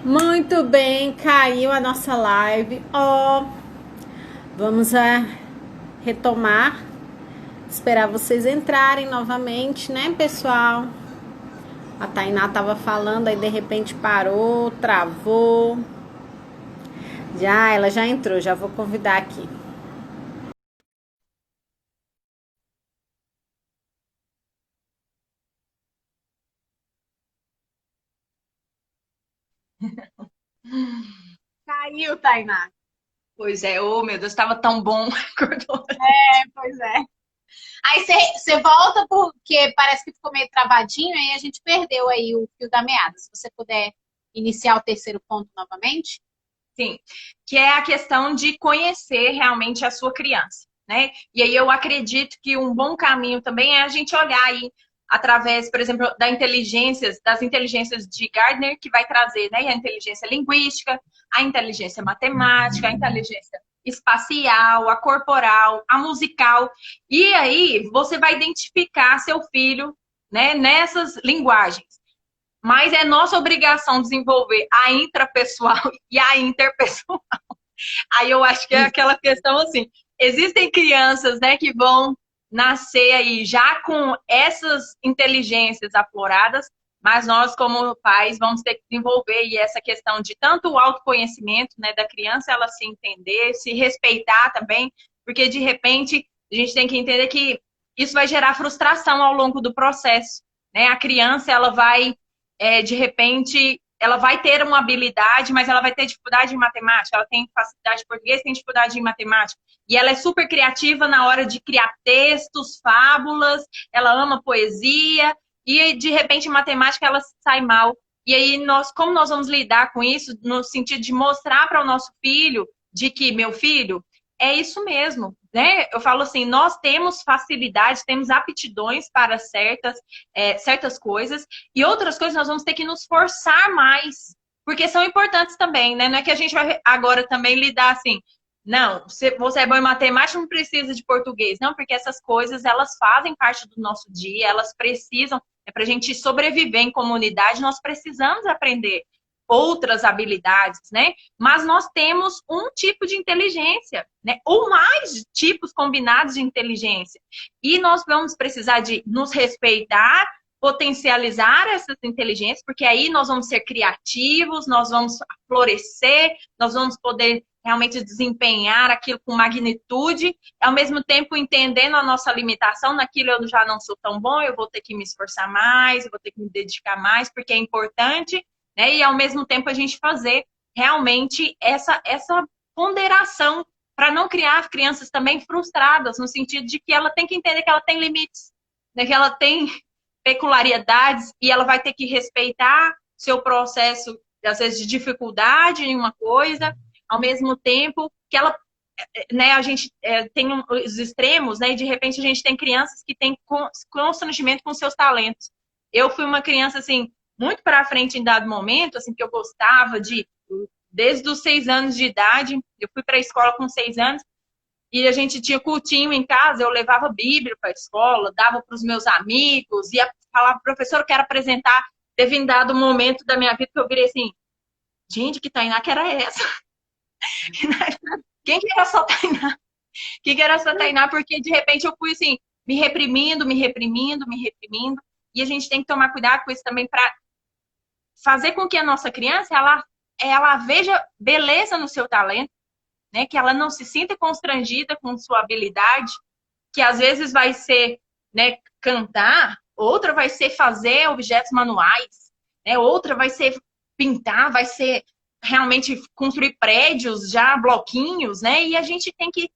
Muito bem, caiu a nossa live. Vamos retomar. Esperar vocês entrarem novamente, né, pessoal? A Tainá tava falando, aí de repente parou, travou. Ela já entrou, já vou convidar aqui. Caiu, Tainá. Pois é, ô meu Deus, estava tão bom. Acordou. Pois é. Aí você volta porque parece que ficou meio travadinho, aí a gente perdeu aí o fio da meada. Se você puder iniciar o terceiro ponto novamente. Sim, que é a questão de conhecer realmente a sua criança, né? E aí eu acredito que um bom caminho também é a gente olhar aí através, por exemplo, das inteligências de Gardner, que vai trazer, né, a inteligência linguística, a inteligência matemática, a inteligência espacial, a corporal, a musical. E aí você vai identificar seu filho, né, nessas linguagens. Mas é nossa obrigação desenvolver a intrapessoal e a interpessoal. Aí eu acho que é aquela questão assim, existem crianças, né, que vão nascer aí já com essas inteligências afloradas, mas nós como pais vamos ter que desenvolver aí essa questão de tanto o autoconhecimento, né, da criança ela se entender, se respeitar também, porque de repente a gente tem que entender que isso vai gerar frustração ao longo do processo, né? A criança ela vai de repente ela vai ter uma habilidade, mas ela vai ter dificuldade em matemática, ela tem facilidade em português, tem dificuldade em matemática. E ela é super criativa na hora de criar textos, fábulas, ela ama poesia, e de repente em matemática ela sai mal. E aí, como nós vamos lidar com isso, no sentido de mostrar para o nosso filho de que, meu filho, é isso mesmo, né? Eu falo assim, nós temos facilidade, temos aptidões para certas coisas, e outras coisas nós vamos ter que nos forçar mais, porque são importantes também, né? Não é que a gente vai agora também lidar assim, não, se você é bom em matemática, não precisa de português. Não, porque essas coisas, elas fazem parte do nosso dia, elas precisam, para a gente sobreviver em comunidade, nós precisamos aprender outras habilidades, né? Mas nós temos um tipo de inteligência, né? Ou mais tipos combinados de inteligência. E nós vamos precisar de nos respeitar, potencializar essas inteligências, porque aí nós vamos ser criativos, nós vamos florescer, nós vamos poder realmente desempenhar aquilo com magnitude, ao mesmo tempo entendendo a nossa limitação, naquilo eu já não sou tão bom, eu vou ter que me esforçar mais, eu vou ter que me dedicar mais, porque é importante, né? E ao mesmo tempo a gente fazer realmente essa ponderação para não criar crianças também frustradas, no sentido de que ela tem que entender que ela tem limites, né? Que ela tem peculiaridades e ela vai ter que respeitar seu processo, às vezes, de dificuldade em uma coisa, ao mesmo tempo que ela, né, a gente tem os extremos, né, e de repente a gente tem crianças que têm constrangimento com seus talentos. Eu fui uma criança, assim, muito para frente em dado momento, assim, que eu gostava desde os 6 anos de idade, eu fui para a escola com 6 anos, e a gente tinha cultinho em casa, eu levava Bíblia para a escola, dava para os meus amigos, ia falar, professor, eu quero apresentar. Teve em dado momento da minha vida que eu virei assim, gente, que Tainá que era essa? Quem que era essa Tainá? Quem que era essa Tainá? Porque de repente eu fui assim, me reprimindo, me reprimindo, me reprimindo. E a gente tem que tomar cuidado com isso também para fazer com que a nossa criança ela veja beleza no seu talento, né? Que ela não se sinta constrangida com sua habilidade, que às vezes vai ser, né, cantar, outra vai ser fazer objetos manuais, né? Outra vai ser pintar, vai ser realmente construir prédios, já bloquinhos, né? E a gente tem que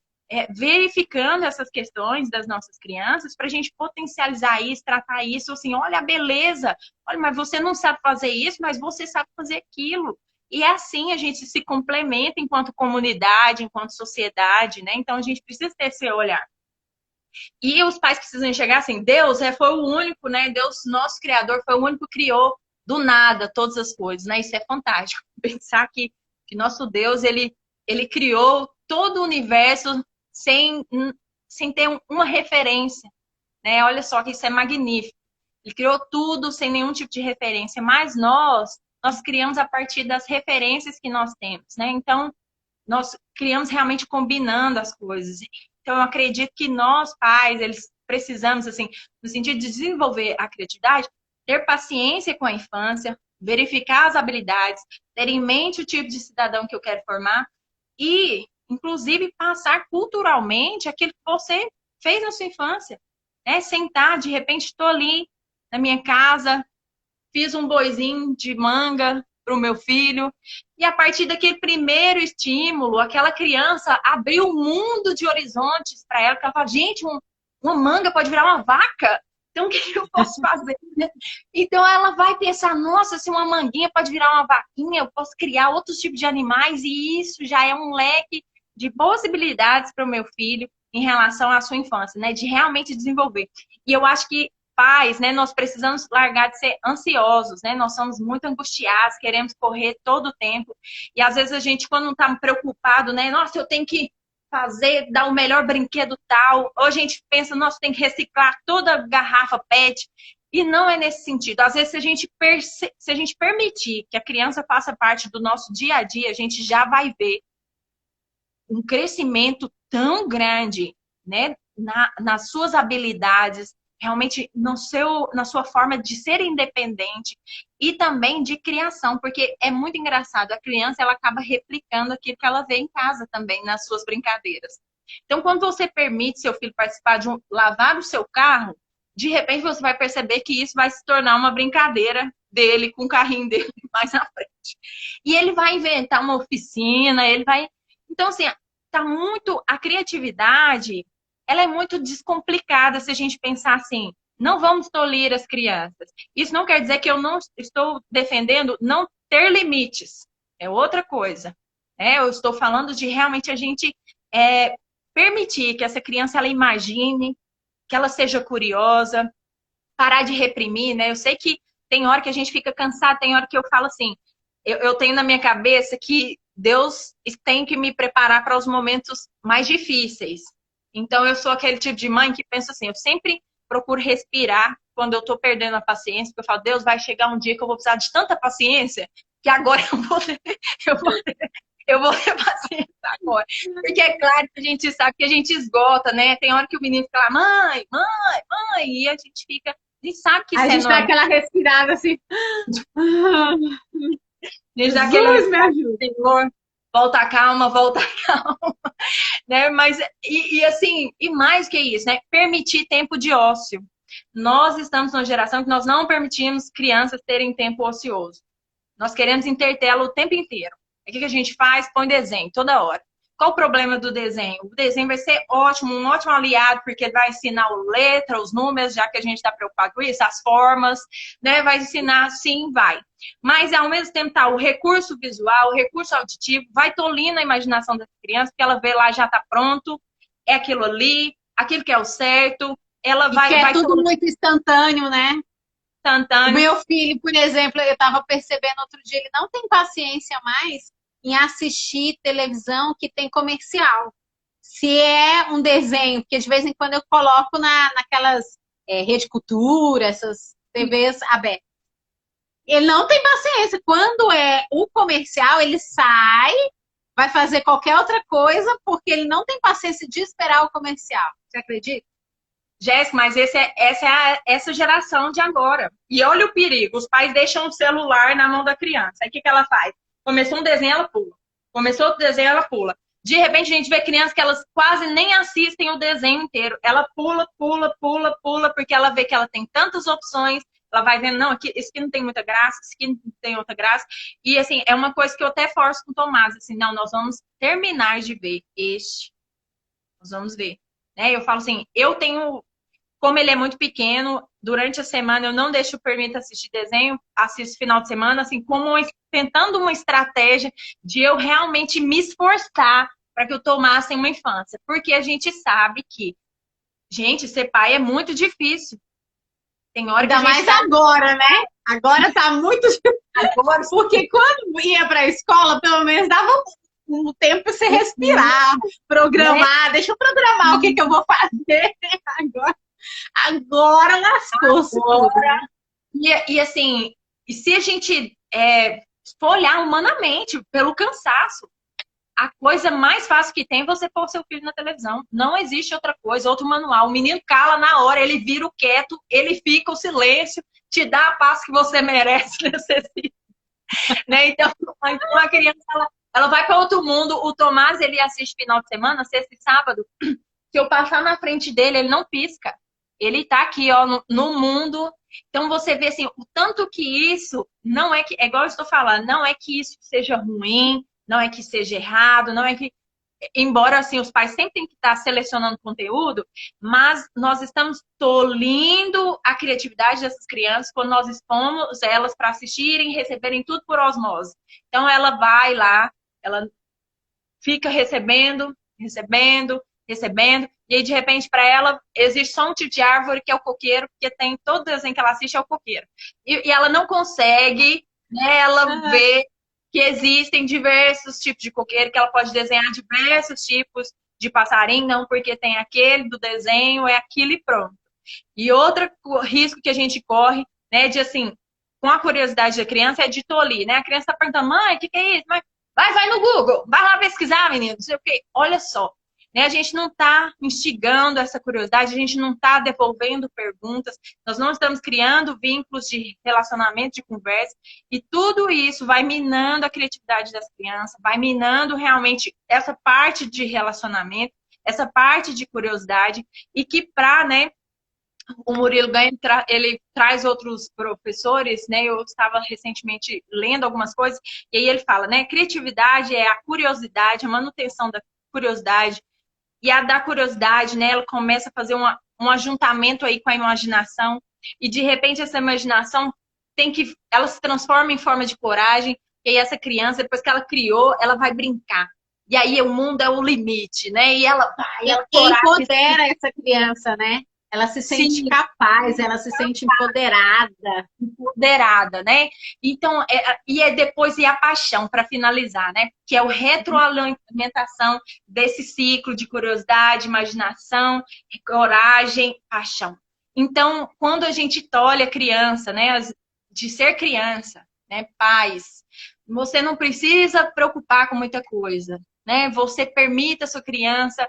verificando essas questões das nossas crianças para a gente potencializar isso, tratar isso assim, olha a beleza, olha, mas você não sabe fazer isso, mas você sabe fazer aquilo. E é assim a gente se complementa enquanto comunidade, enquanto sociedade, né? Então a gente precisa ter esse olhar. E os pais precisam enxergar assim, Deus foi o único, né? Deus, nosso Criador, foi o único que criou do nada todas as coisas, né? Isso é fantástico. Pensar que nosso Deus, ele criou todo o universo sem ter uma referência, né? Olha só que isso é magnífico. Ele criou tudo sem nenhum tipo de referência, mas nós nós criamos a partir das referências que nós temos, né? Então, nós criamos realmente combinando as coisas. Então, eu acredito que nós, pais, eles precisamos, assim, no sentido de desenvolver a criatividade, ter paciência com a infância, verificar as habilidades, ter em mente o tipo de cidadão que eu quero formar e, inclusive, passar culturalmente aquilo que você fez na sua infância. Né? Sentar, de repente, estou ali na minha casa, fiz um boizinho de manga para o meu filho, e a partir daquele primeiro estímulo, aquela criança abriu um mundo de horizontes para ela, que ela fala, gente, uma manga pode virar uma vaca? Então, o que eu posso fazer? Então, ela vai pensar, nossa, se uma manguinha pode virar uma vaquinha, eu posso criar outros tipos de animais, e isso já é um leque de possibilidades para o meu filho em relação à sua infância, né? De realmente desenvolver. E eu acho que pais, né, nós precisamos largar de ser ansiosos, né? Nós somos muito angustiados, queremos correr todo o tempo. E às vezes a gente, quando não está preocupado, né? Nossa, eu tenho que fazer, dar o melhor brinquedo tal. Ou a gente pensa, nossa, tem que reciclar toda a garrafa PET. E não é nesse sentido. Às vezes, se a gente permitir que a criança faça parte do nosso dia a dia, a gente já vai ver um crescimento tão grande, né? Nas suas habilidades, realmente na sua forma de ser independente e também de criação, porque é muito engraçado, a criança ela acaba replicando aquilo que ela vê em casa também, nas suas brincadeiras. Então, quando você permite seu filho participar de lavar o seu carro, de repente você vai perceber que isso vai se tornar uma brincadeira dele, com o carrinho dele mais na frente. E ele vai inventar uma oficina, ele vai... Então, assim, tá muito... A criatividade ela é muito descomplicada se a gente pensar assim, não vamos tolir as crianças. Isso não quer dizer que eu não estou defendendo não ter limites. É outra coisa. Eu estou falando de realmente a gente permitir que essa criança ela imagine, que ela seja curiosa, parar de reprimir, né? Eu sei que tem hora que a gente fica cansado, tem hora que eu falo assim, eu tenho na minha cabeça que Deus tem que me preparar para os momentos mais difíceis. Então, eu sou aquele tipo de mãe que pensa assim, eu sempre procuro respirar quando eu estou perdendo a paciência, porque eu falo, Deus, vai chegar um dia que eu vou precisar de tanta paciência que agora eu vou ter paciência agora. Porque é claro que a gente sabe que a gente esgota, né? Tem hora que o menino fica lá, mãe, mãe, mãe, e a gente fica, a gente sabe que isso a gente dá aquela respirada assim. A gente dá aquela respirada, volta a calma, volta a calma. Né? Mas, assim, e mais que isso, né? Permitir tempo de ócio. Nós estamos numa geração que nós não permitimos crianças terem tempo ocioso. Nós queremos intertê-lo o tempo inteiro. O que a gente faz? Põe desenho toda hora. Qual o problema do desenho? O desenho vai ser ótimo, um ótimo aliado, porque ele vai ensinar a letra, os números, já que a gente está preocupado com isso, as formas, né? Vai ensinar, sim, vai. Mas, ao mesmo tempo, tá o recurso visual, o recurso auditivo, vai tolindo a imaginação da criança, porque ela vê lá, já está pronto, é aquilo ali, aquilo que é o certo, ela vai... Que é tudo muito instantâneo, né? Instantâneo. O meu filho, por exemplo, eu estava percebendo outro dia, ele não tem paciência mais em assistir televisão que tem comercial. Se é um desenho, porque de vez em quando eu coloco naquelas Rede Cultura, essas TVs abertas. Ele não tem paciência. Quando é o comercial, ele sai, vai fazer qualquer outra coisa, porque ele não tem paciência de esperar o comercial. Você acredita? Jéssica, mas essa geração de agora. E olha o perigo, os pais deixam o celular na mão da criança. Aí o que ela faz? Começou um desenho, ela pula. Começou outro desenho, ela pula. De repente, a gente vê crianças que elas quase nem assistem o desenho inteiro. Ela pula, pula, pula, pula, porque ela vê que ela tem tantas opções. Ela vai vendo, não, esse aqui não tem muita graça, esse aqui não tem outra graça. E, assim, é uma coisa que eu até forço com o Tomás. Assim, não, nós vamos terminar de ver este. Nós vamos ver. Né? Eu falo assim, eu tenho... Como ele é muito pequeno, durante a semana eu não deixo o permito assistir desenho, assisto final de semana, assim, tentando uma estratégia de eu realmente me esforçar para que o Tomás tenha uma infância. Porque a gente sabe que, gente, ser pai é muito difícil. Tem hora que ainda mais agora, né? Agora tá muito difícil. Agora, porque quando ia para a escola, pelo menos dava um tempo para você respirar, programar. Deixa eu programar o que eu vou fazer agora lascou-se. E assim, se a gente se for olhar humanamente, pelo cansaço, a coisa mais fácil que tem é você pôr seu filho na televisão. Não existe outra coisa, outro manual. O menino cala na hora, ele vira o quieto, ele fica o silêncio, te dá a paz que você merece, necessita. Né? Então, a criança, ela vai para outro mundo. O Tomás, ele assiste final de semana, sexta e sábado. Se eu passar na frente dele, ele não pisca. Ele tá aqui, ó, no mundo. Então, você vê, assim, o tanto que isso não é que... É igual eu estou falando, não é que isso seja ruim, não é que seja errado, não é que... Embora, assim, os pais sempre têm que estar selecionando conteúdo, mas nós estamos tolhindo a criatividade dessas crianças quando nós expomos elas para assistirem, receberem tudo por osmose. Então, ela vai lá, ela fica recebendo, recebendo, recebendo, e aí, de repente, para ela, existe só um tipo de árvore, que é o coqueiro, porque tem todo desenho que ela assiste é o coqueiro. E ela não consegue, né, ela vê que existem diversos tipos de coqueiro, que ela pode desenhar diversos tipos de passarinho, não porque tem aquele do desenho, é aquilo e pronto. E outro risco que a gente corre, né, de assim, com a curiosidade da criança, é de tolir, né? A criança está perguntando, mãe, o que é isso? Mãe, vai no Google, vai lá pesquisar, menino, não sei o quê. Olha só, né? A gente não está instigando essa curiosidade, a gente não está devolvendo perguntas, nós não estamos criando vínculos de relacionamento, de conversa, e tudo isso vai minando a criatividade das crianças, vai minando realmente essa parte de relacionamento, essa parte de curiosidade, e que para, né, o Murilo Ganha, ele traz outros professores, né? Eu estava recentemente lendo algumas coisas, e aí ele fala, né? Criatividade é a curiosidade, a manutenção da curiosidade, e a da curiosidade, né? Ela começa a fazer um ajuntamento aí com a imaginação, e de repente essa imaginação ela se transforma em forma de coragem, e aí essa criança, depois que ela criou, ela vai brincar. E aí o mundo é o limite, né? E ela vai, ela empodera essa criança, né? Ela se sente Sim, capaz, ela se sente empoderada. empoderada, né? Então, depois a paixão, para finalizar, né? Que é o retroalimentação desse ciclo de curiosidade, imaginação, coragem, paixão. Então, quando a gente tolhe a criança, né? De ser criança, né? Pais, você não precisa preocupar com muita coisa, né? Você permita a sua criança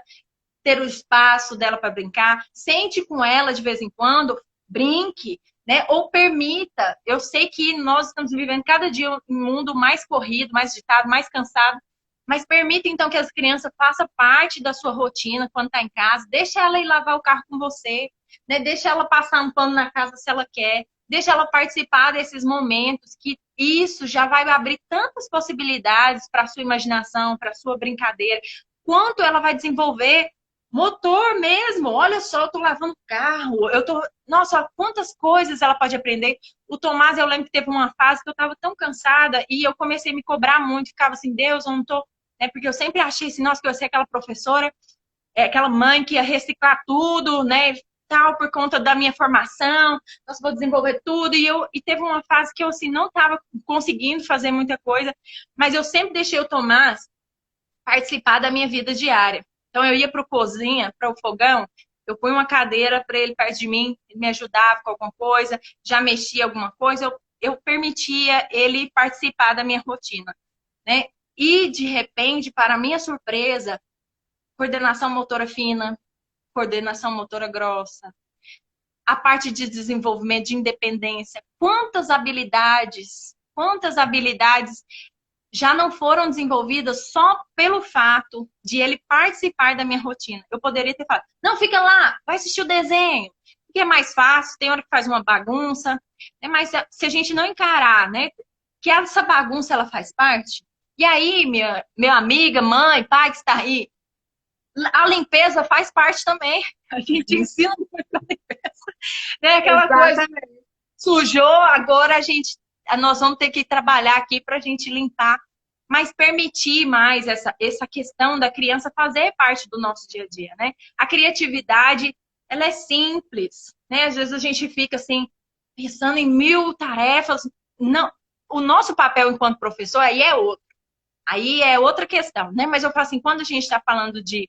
ter o espaço dela para brincar, sente com ela de vez em quando, brinque, né? Ou permita. Eu sei que nós estamos vivendo cada dia um mundo mais corrido, mais agitado, mais cansado, mas permita então que as crianças façam parte da sua rotina quando está em casa. Deixa ela ir lavar o carro com você, né? Deixa ela passar um pano na casa se ela quer. Deixa ela participar desses momentos, que isso já vai abrir tantas possibilidades para a sua imaginação, para a sua brincadeira, quanto ela vai desenvolver motor mesmo. Olha só, eu tô lavando carro, nossa, quantas coisas ela pode aprender. O Tomás, eu lembro que teve uma fase que eu tava tão cansada e eu comecei a me cobrar muito, ficava assim, Deus, eu não tô, né? Porque eu sempre achei assim, nossa, que eu ia ser aquela professora, aquela mãe que ia reciclar tudo, né? Tal, por conta da minha formação, nossa, vou desenvolver tudo. E teve uma fase que eu assim não tava conseguindo fazer muita coisa, mas eu sempre deixei o Tomás participar da minha vida diária. Então, eu ia para a cozinha, para o fogão, eu punha uma cadeira para ele perto de mim, ele me ajudava com alguma coisa, já mexia alguma coisa, eu permitia ele participar da minha rotina, né? E, de repente, para minha surpresa, coordenação motora fina, coordenação motora grossa, a parte de desenvolvimento de independência, quantas habilidades já não foram desenvolvidas só pelo fato de ele participar da minha rotina. Eu poderia ter falado, não, fica lá, vai assistir o desenho, porque é mais fácil, tem hora que faz uma bagunça, né? Mas se a gente não encarar, né, que essa bagunça ela faz parte, e aí, minha amiga, mãe, pai que está aí, a limpeza faz parte também. A gente ensina muito a limpeza, né? Aquela coisa, sujou, agora nós vamos ter que trabalhar aqui para a gente limpar, mas permitir mais essa questão da criança fazer parte do nosso dia a dia, né? A criatividade, ela é simples, né? Às vezes a gente fica assim, pensando em mil tarefas. Não, o nosso papel enquanto professor aí é outra questão, né? Mas eu falo assim, quando a gente está falando de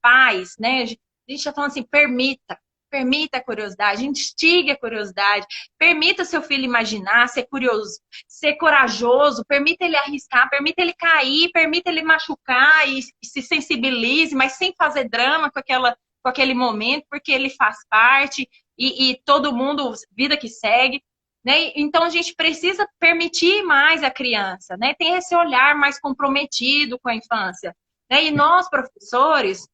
pais, né? A gente está falando assim, permita. Permita a curiosidade, instigue a curiosidade, permita seu filho imaginar, ser curioso, ser corajoso, permita ele arriscar, permita ele cair, permita ele machucar e se sensibilize, mas sem fazer drama com aquele momento, porque ele faz parte e todo mundo, vida que segue. Né? Então, a gente precisa permitir mais a criança, né? Ter esse olhar mais comprometido com a infância. Né? E nós, professores,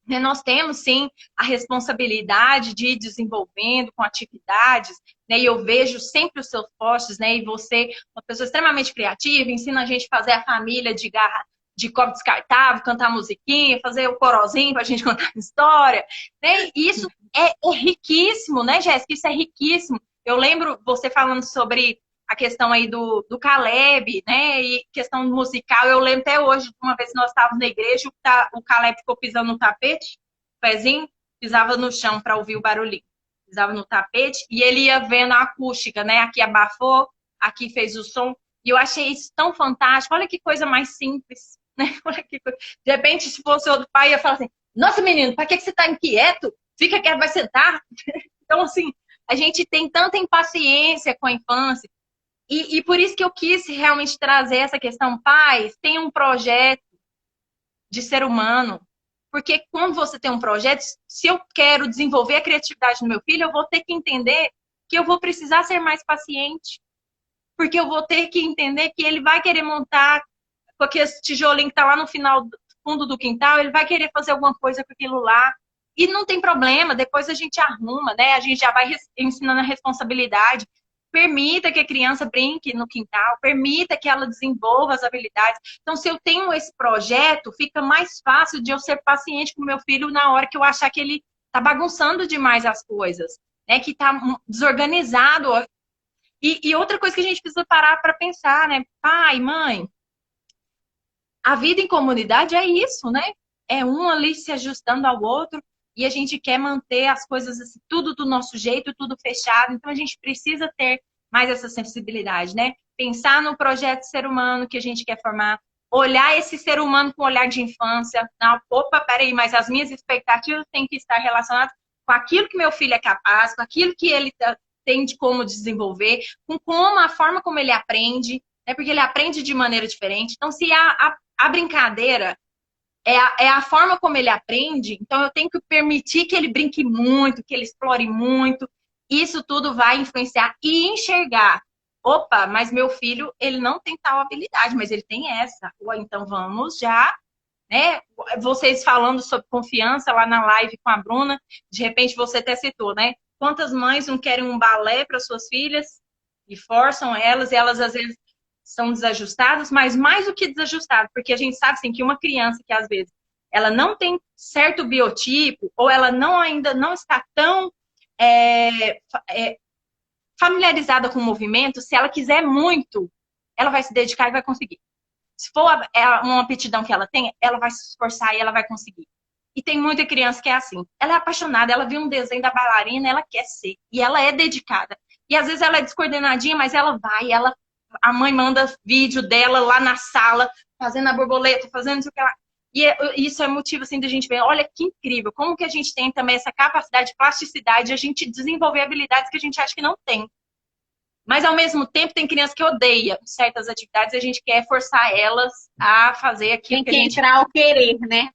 né, nós temos, sim, a responsabilidade de ir desenvolvendo com atividades, né? E eu vejo sempre os seus posts, né? E você, uma pessoa extremamente criativa, ensina a gente a fazer a família de garra, de copo descartável, cantar musiquinha, fazer o corozinho para a gente contar história. Né? E isso é riquíssimo, né, Jéssica? Isso é riquíssimo. Eu lembro você falando sobre a questão aí do Caleb, né? E questão musical. Eu lembro até hoje, uma vez que nós estávamos na igreja, o Caleb ficou pisando no tapete, o pezinho, pisava no chão para ouvir o barulhinho. Pisava no tapete e ele ia vendo a acústica, né? Aqui abafou, aqui fez o som. E eu achei isso tão fantástico. Olha que coisa mais simples, né? Olha que coisa. De repente, se fosse outro pai, ia falar assim: nossa, menino, para que você está inquieto? Fica quieto, vai sentar. Então, assim, a gente tem tanta impaciência com a infância. E por isso que eu quis realmente trazer essa questão. Pais, tem um projeto de ser humano. Porque quando você tem um projeto, se eu quero desenvolver a criatividade do meu filho, eu vou ter que entender que eu vou precisar ser mais paciente. Porque eu vou ter que entender que ele vai querer montar com aquele tijolinho que está lá no final, fundo do quintal, ele vai querer fazer alguma coisa com aquilo lá. E não tem problema, depois a gente arruma, né? A gente já vai ensinando a responsabilidade. Permita que a criança brinque no quintal, permita que ela desenvolva as habilidades. Então, se eu tenho esse projeto, fica mais fácil de eu ser paciente com o meu filho na hora que eu achar que ele está bagunçando demais as coisas, né? Que está desorganizado. E outra coisa que a gente precisa parar para pensar, né? Pai, mãe, a vida em comunidade é isso, né? É um ali se ajustando ao outro e a gente quer manter as coisas assim, tudo do nosso jeito, tudo fechado. Então, a gente precisa ter mais essa sensibilidade, né? Pensar no projeto ser humano que a gente quer formar, olhar esse ser humano com olhar de infância. Não, opa, peraí, mas as minhas expectativas têm que estar relacionadas com aquilo que meu filho é capaz, com aquilo que ele tem de como desenvolver, com como a forma como ele aprende, né? Porque ele aprende de maneira diferente. Então, se a brincadeira é a forma como ele aprende, então eu tenho que permitir que ele brinque muito, que ele explore muito. Isso tudo vai influenciar e enxergar. Opa, mas meu filho, ele não tem tal habilidade, mas ele tem essa. Então vamos já, né? Vocês falando sobre confiança lá na live com a Bruna, de repente você até citou, né? Quantas mães não querem um balé para suas filhas e forçam elas, e elas às vezes são desajustados, mas mais do que desajustado, porque a gente sabe assim, que uma criança que às vezes ela não tem certo biotipo, ou ela ainda não está tão familiarizada com o movimento, se ela quiser muito, ela vai se dedicar e vai conseguir. Se for uma aptidão que ela tem, ela vai se esforçar e ela vai conseguir. E tem muita criança que é assim, ela é apaixonada, ela viu um desenho da bailarina, ela quer ser, e ela é dedicada. E às vezes ela é descoordenadinha, mas ela vai, a mãe manda vídeo dela lá na sala, fazendo a borboleta, fazendo isso que ela... E isso é motivo, assim, da gente ver, olha que incrível, como que a gente tem também essa capacidade de plasticidade, de a gente desenvolver habilidades que a gente acha que não tem. Mas, ao mesmo tempo, tem criança que odeia certas atividades e a gente quer forçar elas a fazer aquilo que a gente... Tem que entrar o querer, né?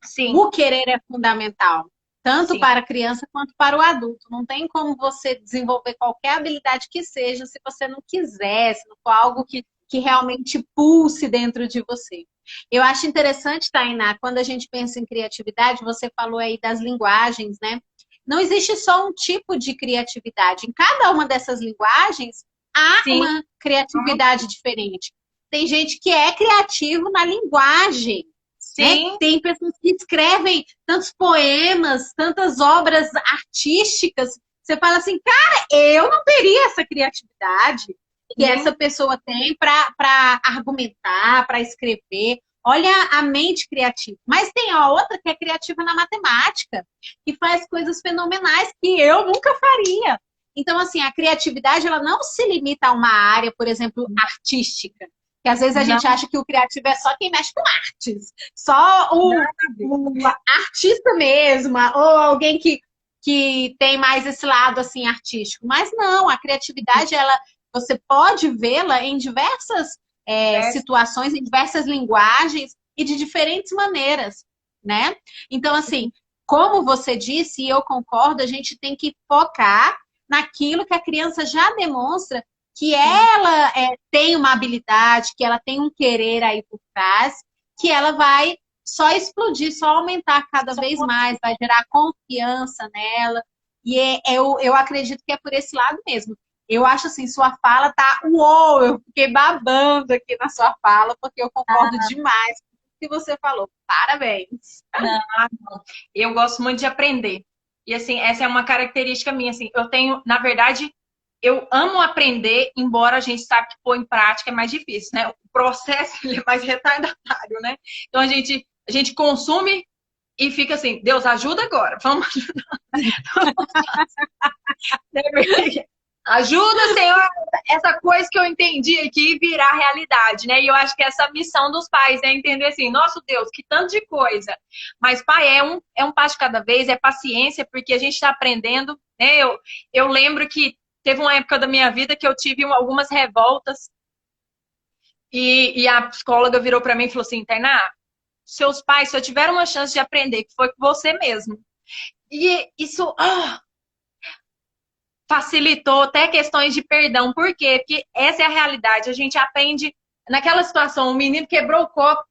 Sim. O querer é fundamental. Tanto Sim. para a criança quanto para o adulto. Não tem como você desenvolver qualquer habilidade que seja se você não quiser, se não for algo que realmente pulse dentro de você. Eu acho interessante, Tainá, quando a gente pensa em criatividade, você falou aí das linguagens, né? Não existe só um tipo de criatividade. Em cada uma dessas linguagens, há Sim. uma criatividade diferente. Tem gente que é criativo na linguagem. Sim. Né? Tem pessoas que escrevem tantos poemas, tantas obras artísticas. Você fala assim, cara, eu não teria essa criatividade que essa pessoa tem para argumentar, para escrever. Olha a mente criativa. Mas tem a outra que é criativa na matemática, que faz coisas fenomenais que eu nunca faria. Então, assim, a criatividade ela não se limita a uma área, por exemplo, artística. Que às vezes a gente acha que o criativo é só quem mexe com artes. Só o artista mesmo, ou alguém que que tem mais esse lado assim artístico. Mas não, a criatividade, ela, você pode vê-la em diversas situações, em diversas linguagens e de diferentes maneiras, né? Então, assim, como você disse, e eu concordo, a gente tem que focar naquilo que a criança já demonstra que ela tem uma habilidade, que ela tem um querer aí por trás, que ela vai só explodir, só aumentar cada vez mais, vai gerar confiança nela. E eu acredito que é por esse lado mesmo. Eu acho assim, sua fala tá uou, eu fiquei babando aqui na sua fala, porque eu concordo demais com o que você falou. Parabéns. Não, não. Eu gosto muito de aprender. E assim, essa é uma característica minha, assim, eu tenho, na verdade, eu amo aprender, embora a gente sabe que pôr em prática é mais difícil, né? O processo ele é mais retardatário, né? Então a gente consome e fica assim, Deus ajuda agora, vamos ajudar. Ajuda, Senhor, essa coisa que eu entendi aqui virar realidade, né? E eu acho que essa missão dos pais é entender assim, nosso Deus, que tanto de coisa. Mas, pai, é um passo de cada vez, é paciência, porque a gente está aprendendo, né? Eu lembro que teve uma época da minha vida que eu tive algumas revoltas e a psicóloga virou para mim e falou assim, Tainá, seus pais só tiveram uma chance de aprender, que foi com você mesmo. E isso facilitou até questões de perdão. Por quê? Porque essa é a realidade. A gente aprende naquela situação, o menino quebrou o copo,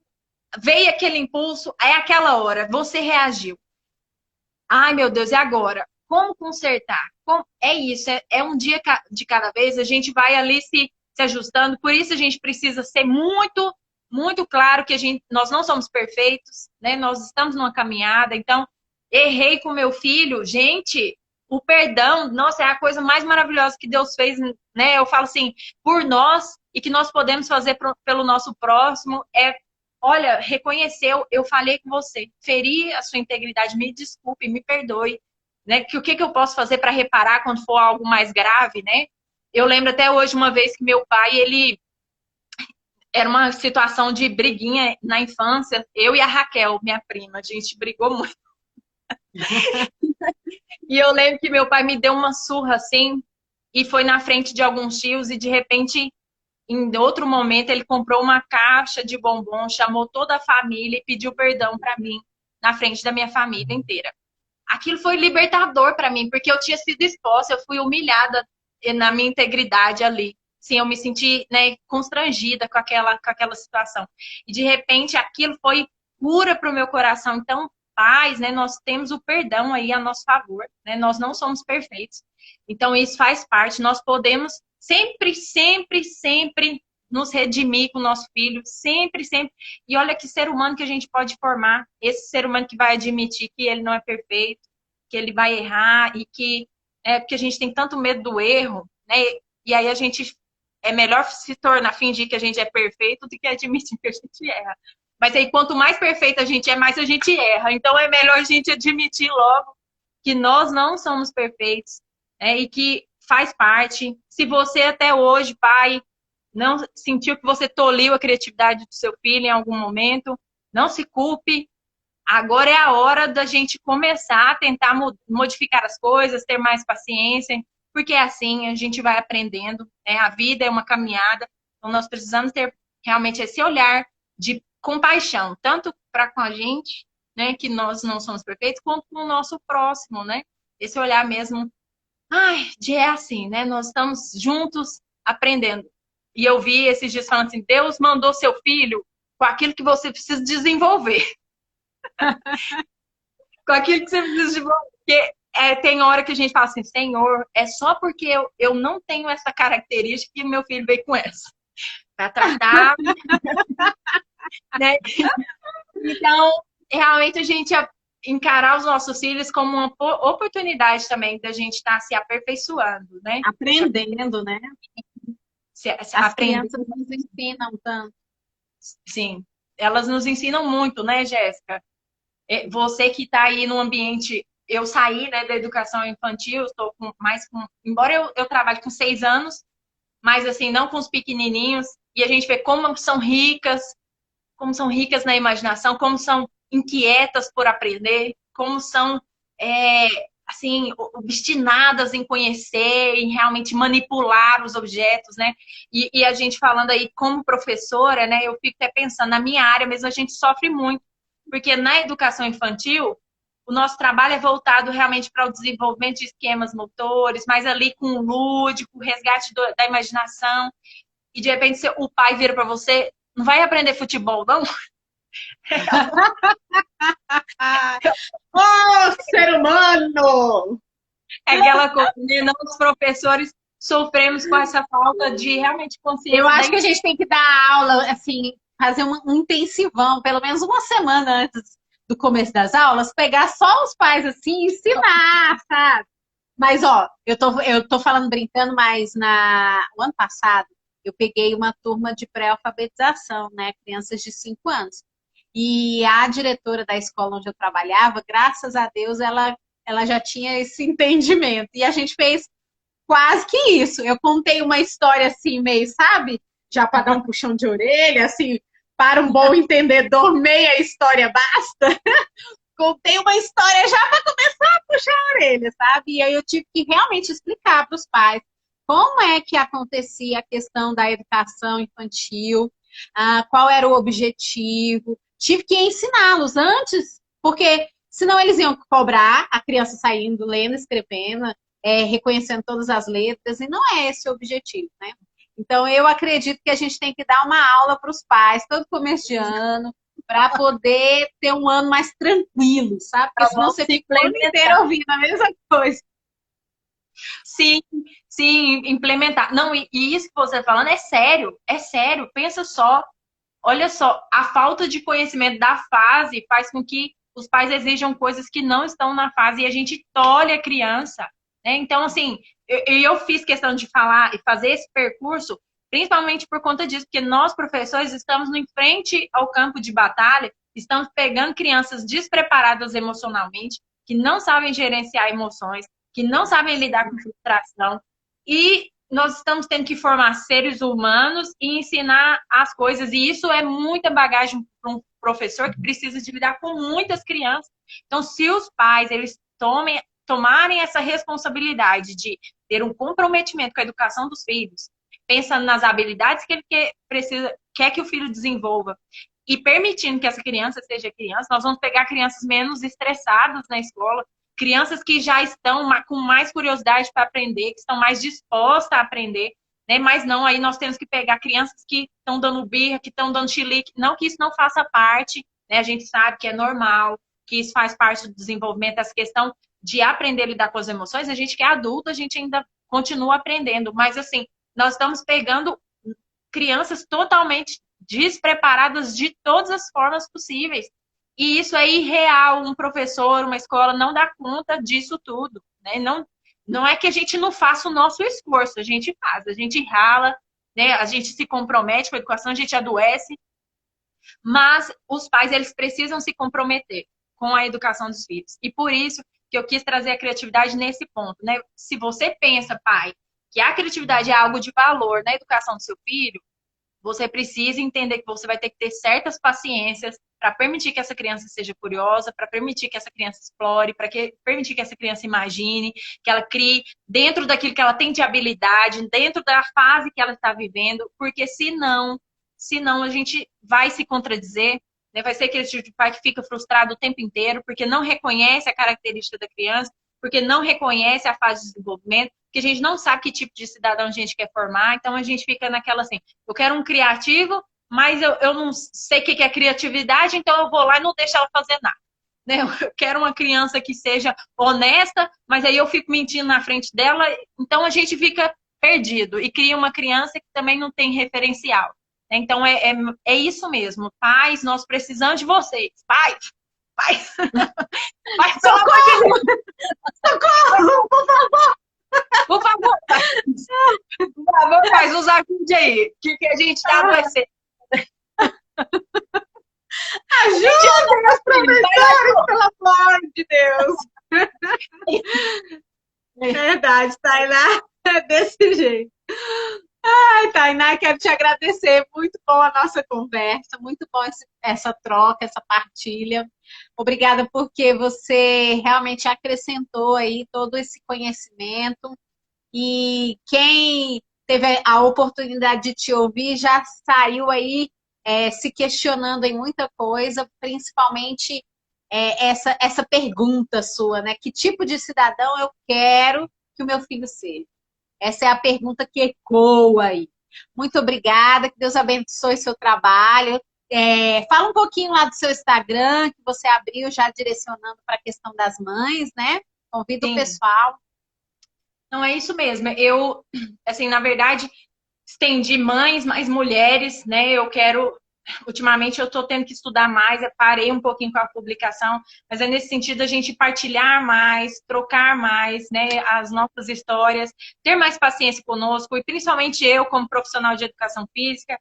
veio aquele impulso, é aquela hora, você reagiu. Ai, meu Deus, e agora? Como consertar? É isso, é um dia de cada vez, a gente vai ali se ajustando, por isso a gente precisa ser muito, muito claro que nós não somos perfeitos, né? Nós estamos numa caminhada, então, errei com meu filho, gente, o perdão, nossa, é a coisa mais maravilhosa que Deus fez, né? Eu falo assim, por nós e que nós podemos fazer pelo nosso próximo, olha, reconheceu, eu falei com você, feri a sua integridade, me desculpe, me perdoe, né? Que o que eu posso fazer para reparar quando for algo mais grave, né? Eu lembro até hoje uma vez que meu pai, ele era uma situação de briguinha na infância, eu e a Raquel, minha prima, a gente brigou muito. E eu lembro que meu pai me deu uma surra assim, e foi na frente de alguns tios, e de repente, em outro momento, ele comprou uma caixa de bombom, chamou toda a família e pediu perdão para mim, na frente da minha família inteira. Aquilo foi libertador para mim, porque eu tinha sido exposta, eu fui humilhada na minha integridade ali. Sim, eu me senti, né, constrangida com aquela situação. E de repente aquilo foi cura para o meu coração. Então, paz, né, nós temos o perdão aí a nosso favor, né? Nós não somos perfeitos. Então, isso faz parte. Nós podemos sempre, sempre, sempre nos redimir com o nosso filho, sempre, sempre. E olha que ser humano que a gente pode formar, esse ser humano que vai admitir que ele não é perfeito, que ele vai errar e que porque a gente tem tanto medo do erro, né? E aí a gente é melhor se tornar, fingir que a gente é perfeito do que admitir que a gente erra. Mas aí quanto mais perfeita a gente é, mais a gente erra. Então é melhor a gente admitir logo que nós não somos perfeitos, né? E que faz parte. Se você até hoje, pai, não sentiu que você toliu a criatividade do seu filho em algum momento, não se culpe. Agora é a hora da gente começar a tentar modificar as coisas, ter mais paciência, porque é assim, a gente vai aprendendo, né? A vida é uma caminhada, então nós precisamos ter realmente esse olhar de compaixão, tanto para com a gente, né, que nós não somos perfeitos, quanto com o nosso próximo, né? Esse olhar mesmo, de é assim, né? Nós estamos juntos aprendendo. E eu vi esses dias falando assim, Deus mandou seu filho com aquilo que você precisa desenvolver. Com aquilo que você precisa desenvolver. Porque tem hora que a gente fala assim, Senhor, é só porque eu não tenho essa característica que meu filho veio com essa. Para tratar. Né? Então, realmente a gente encarar os nossos filhos como uma oportunidade também da gente estar se aperfeiçoando, né? Aprendendo, né? As crianças nos ensinam tanto. Sim, elas nos ensinam muito, né, Jéssica? Você que está aí no ambiente... Eu saí, né, da educação infantil, estou embora eu trabalhe com 6 anos, mas assim, não com os pequenininhos, e a gente vê como são ricas na imaginação, como são inquietas por aprender, como são assim, obstinadas em conhecer, em realmente manipular os objetos, né? E a gente falando aí como professora, né? Eu fico até pensando, na minha área mesmo a gente sofre muito, porque na educação infantil, o nosso trabalho é voltado realmente para o desenvolvimento de esquemas motores, mas ali com o lúdico, o resgate da imaginação, e de repente o pai vira para você, não vai aprender futebol, não? Oh, ser humano! É aquela coisa, né? Nós, professores, sofremos com essa falta de realmente Eu consciência da acho que a gente tem que dar aula, assim, fazer um intensivão, pelo menos uma semana antes do começo das aulas, pegar só os pais assim e ensinar, sabe? Mas, ó, eu tô falando brincando, mas o ano passado eu peguei uma turma de pré-alfabetização, né? Crianças de 5 anos. E a diretora da escola onde eu trabalhava, graças a Deus, ela já tinha esse entendimento. E a gente fez quase que isso. Eu contei uma história assim, meio, sabe? Já para dar um puxão de orelha, assim, para um bom entendedor, meia história basta. Contei uma história já para começar a puxar a orelha, sabe? E aí eu tive que realmente explicar para os pais como é que acontecia a questão da educação infantil, qual era o objetivo. Tive que ensiná-los antes, porque senão eles iam cobrar a criança saindo, lendo, escrevendo, reconhecendo todas as letras, e não é esse o objetivo, né? Então, eu acredito que a gente tem que dar uma aula para os pais todo começo de ano, para poder ter um ano mais tranquilo, sabe? Porque senão vão você se fica o ano inteiro ouvindo a mesma coisa. Sim, sim, implementar. Não, e isso que você está falando é sério, é sério. Pensa só, olha só, a falta de conhecimento da fase faz com que os pais exijam coisas que não estão na fase e a gente tolhe a criança, né? Então, assim, eu fiz questão de falar e fazer esse percurso, principalmente por conta disso, porque nós, professores, estamos em frente ao campo de batalha, estamos pegando crianças despreparadas emocionalmente, que não sabem gerenciar emoções, que não sabem lidar com frustração, e nós estamos tendo que formar seres humanos e ensinar as coisas. E isso é muita bagagem para um professor que precisa de lidar com muitas crianças. Então, se os pais eles tomarem essa responsabilidade de ter um comprometimento com a educação dos filhos, pensando nas habilidades que ele quer que o filho desenvolva e permitindo que essa criança seja criança, nós vamos pegar crianças menos estressadas na escola, crianças que já estão com mais curiosidade para aprender, que estão mais dispostas a aprender, né? Mas não, aí nós temos que pegar crianças que estão dando birra, que estão dando chilique, não que isso não faça parte, né? A gente sabe que é normal, que isso faz parte do desenvolvimento, essa questão de aprender a lidar com as emoções. A gente que é adulto, a gente ainda continua aprendendo, mas assim, nós estamos pegando crianças totalmente despreparadas de todas as formas possíveis. E isso é irreal, um professor, uma escola não dá conta disso tudo, né? Não é que a gente não faça o nosso esforço, a gente faz, a gente rala, né? A gente se compromete com a educação, a gente adoece, mas os pais, eles precisam se comprometer com a educação dos filhos. E por isso que eu quis trazer a criatividade nesse ponto, né? Se você pensa, pai, que a criatividade é algo de valor na educação do seu filho, você precisa entender que você vai ter que ter certas paciências para permitir que essa criança seja curiosa, para permitir que essa criança explore, para permitir que essa criança imagine, que ela crie dentro daquilo que ela tem de habilidade, dentro da fase que ela está vivendo, porque senão a gente vai se contradizer, né? Vai ser aquele tipo de pai que fica frustrado o tempo inteiro, porque não reconhece a característica da criança, porque não reconhece a fase de desenvolvimento, porque a gente não sabe que tipo de cidadão a gente quer formar, então a gente fica naquela assim, eu quero um criativo, mas eu não sei o que é criatividade, então eu vou lá e não deixo ela fazer nada. Né? Eu quero uma criança que seja honesta, mas aí eu fico mentindo na frente dela, então a gente fica perdido e cria uma criança que também não tem referencial. Então é isso mesmo, pais, nós precisamos de vocês, pais, pais, pais, Socorro! Socorro! Por favor! Por favor, por favor, faz uns ajude aí. O que a gente tá adoecendo? Ajudem os professores, pelo amor de Deus! É verdade, Tainá, é desse jeito. Ai, Tainá, quero te agradecer. Muito boa a nossa conversa, muito bom essa troca, essa partilha. Obrigada porque você realmente acrescentou aí todo esse conhecimento. E quem teve a oportunidade de te ouvir já saiu aí se questionando em muita coisa, principalmente essa pergunta sua, né? Que tipo de cidadão eu quero que o meu filho seja? Essa é a pergunta que ecoa aí. Muito obrigada, que Deus abençoe seu trabalho. Fala um pouquinho lá do seu Instagram, que você abriu já direcionando para a questão das mães, né? Convido o Sim. pessoal. Não é isso mesmo. Eu, assim, na verdade, estendi mães, mais mulheres, né? Eu quero. Ultimamente eu estou tendo que estudar mais, eu parei um pouquinho com a publicação, mas é nesse sentido a gente partilhar mais, trocar mais, né, as nossas histórias, ter mais paciência conosco, e principalmente eu, como profissional de educação física,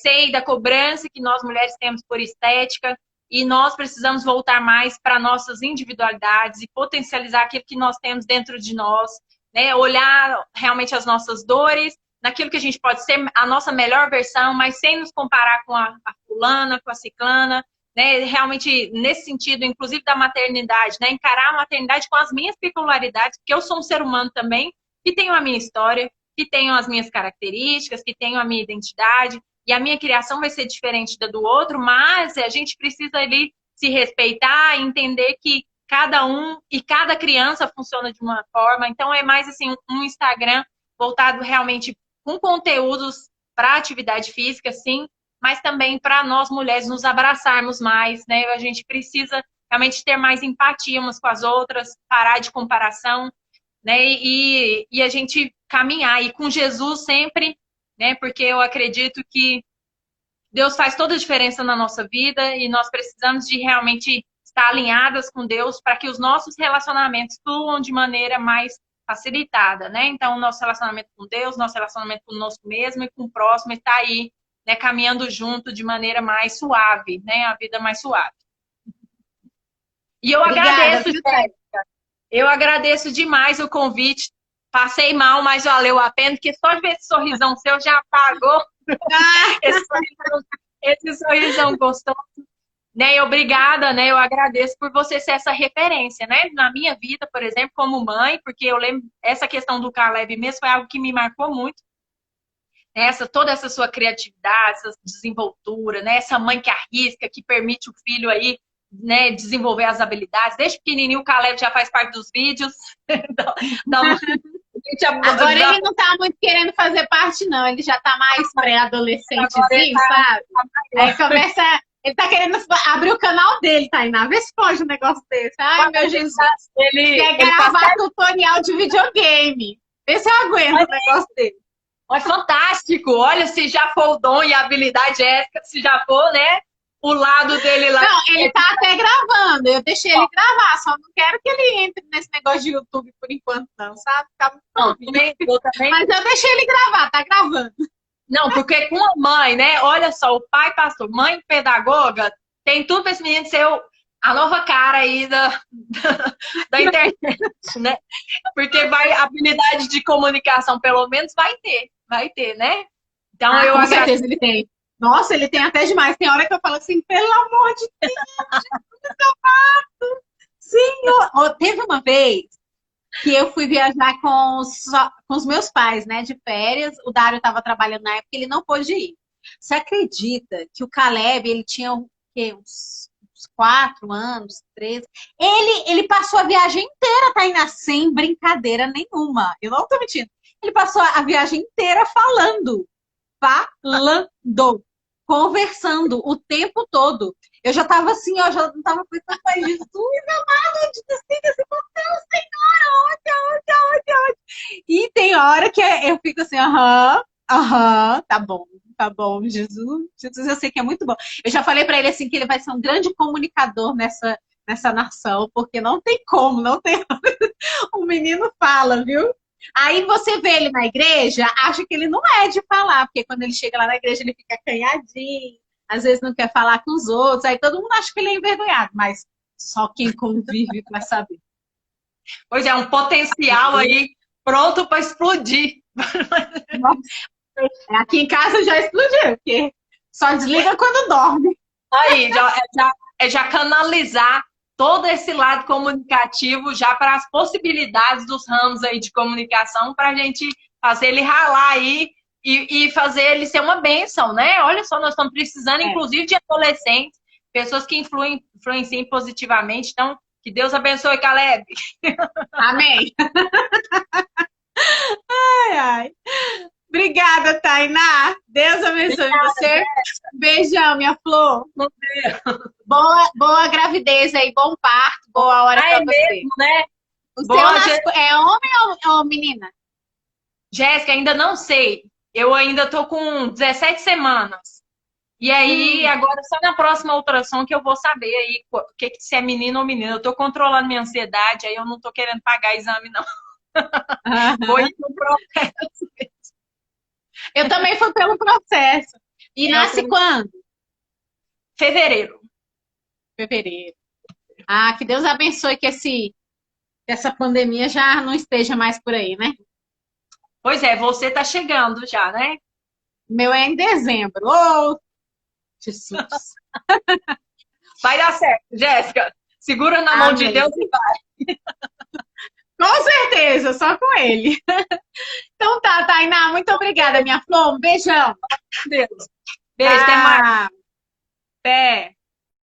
sei da cobrança que nós mulheres temos por estética, e nós precisamos voltar mais para nossas individualidades e potencializar aquilo que nós temos dentro de nós, né, olhar realmente as nossas dores, naquilo que a gente pode ser a nossa melhor versão, mas sem nos comparar com a fulana, com a ciclana, né? Realmente, nesse sentido, inclusive da maternidade, né? Encarar a maternidade com as minhas peculiaridades, porque eu sou um ser humano também, que tenho a minha história, que tenho as minhas características, que tenho a minha identidade, e a minha criação vai ser diferente da do outro, mas a gente precisa ali se respeitar e entender que cada um e cada criança funciona de uma forma. Então, é mais assim, um Instagram voltado realmente com conteúdos para atividade física, sim, mas também para nós mulheres nos abraçarmos mais, né? A gente precisa realmente ter mais empatia umas com as outras, parar de comparação, né? E a gente caminhar e com Jesus sempre, né? Porque eu acredito que Deus faz toda a diferença na nossa vida e nós precisamos de realmente estar alinhadas com Deus para que os nossos relacionamentos fluam de maneira mais facilitada, né? Então, o nosso relacionamento com Deus, nosso relacionamento conosco mesmo e com o próximo está aí, né, caminhando junto de maneira mais suave, né? A vida mais suave. E eu Obrigada, agradeço, Jéssica. Eu agradeço demais o convite. Passei mal, mas valeu a pena, porque só de ver esse sorrisão seu já apagou esse sorrisão gostoso. Né, obrigada, né? Eu agradeço por você ser essa referência, né? Na minha vida, por exemplo, como mãe, porque eu lembro, essa questão do Caleb mesmo foi algo que me marcou muito. Toda essa sua criatividade, essa desenvoltura, né? Essa mãe que arrisca, que permite o filho aí, né, desenvolver as habilidades. Desde pequenininho, o Caleb já faz parte dos vídeos. Agora ele não tá muito querendo fazer parte, não. Ele já tá mais pré-adolescentezinho, sabe? Aí começa... Ele tá querendo abrir o canal dele, Tainá. Vê se pode um negócio desse. Ai, meu Jesus. Ele quer gravar tutorial de videogame. Vê se eu aguento o negócio dele. É fantástico. Olha, se já for o dom e a habilidade ética, se já for, né? O lado dele lá. Não, ele tá até gravando. Eu deixei ele gravar. Só não quero que ele entre nesse negócio de YouTube por enquanto, não, sabe? Fica muito também. Mas eu deixei ele gravar, tá gravando. Não, porque com a mãe, né? Olha só, o pai pastor, mãe pedagoga, tem tudo para esse menino ser a nova cara aí da internet, né? Porque a habilidade de comunicação, pelo menos, vai ter, né? Então, com certeza ele tem. Nossa, ele tem até demais. Tem hora que eu falo assim, pelo amor de Deus, Senhor! Teve uma vez que eu fui viajar com os meus pais, né, de férias. O Dário estava trabalhando na época, ele não pôde ir. Você acredita que o Caleb, ele tinha uns 4 anos, 3? Ele passou a viagem inteira, Tainá, sem brincadeira nenhuma. Eu não tô mentindo. Ele passou a viagem inteira falando, conversando o tempo todo. Eu já tava assim, ó, já não tava pensando, mas Jesus amado, de Deus, Senhora, onde? E tem hora que eu fico assim, tá bom, Jesus, eu sei que é muito bom. Eu já falei pra ele assim que ele vai ser um grande comunicador nessa nação, porque não tem como, não tem. O menino fala, viu? Aí você vê ele na igreja, acha que ele não é de falar, porque quando ele chega lá na igreja ele fica acanhadinho, às vezes não quer falar com os outros, aí todo mundo acha que ele é envergonhado, mas só quem convive vai saber. Pois é, um potencial aí pronto para explodir. Aqui em casa já explodiu, porque só desliga quando dorme. Aí, já canalizar todo esse lado comunicativo já para as possibilidades dos ramos aí de comunicação para a gente fazer ele ralar aí e fazer ele ser uma bênção, né? Olha só, nós estamos precisando, inclusive, de adolescentes, pessoas que influenciem positivamente. Então, que Deus abençoe, Caleb. Amém. Ai, ai. Obrigada, Tainá. Deus abençoe você. Beijão, minha flor. Boa gravidez aí, bom parto, boa hora para você. Mesmo, né? O seu é homem ou menina? Jéssica, ainda não sei. Eu ainda tô com 17 semanas. E aí, agora só na próxima ultrassom que eu vou saber aí se é menino ou menina. Eu tô controlando minha ansiedade, aí eu não tô querendo pagar exame, não. Vou ir pro processo. Eu também fui pelo processo. E nasce quando? Fevereiro. Fevereiro. Ah, que Deus abençoe que essa pandemia já não esteja mais por aí, né? Pois é, você tá chegando já, né? Meu é em dezembro. Oh, Jesus. Vai dar certo, Jéssica. Segura na mão de Deus e vai. Com certeza, só com ele. Então tá, Tainá, muito obrigada, minha flor. Um beijão. Deus. Beijo, até mais. Até.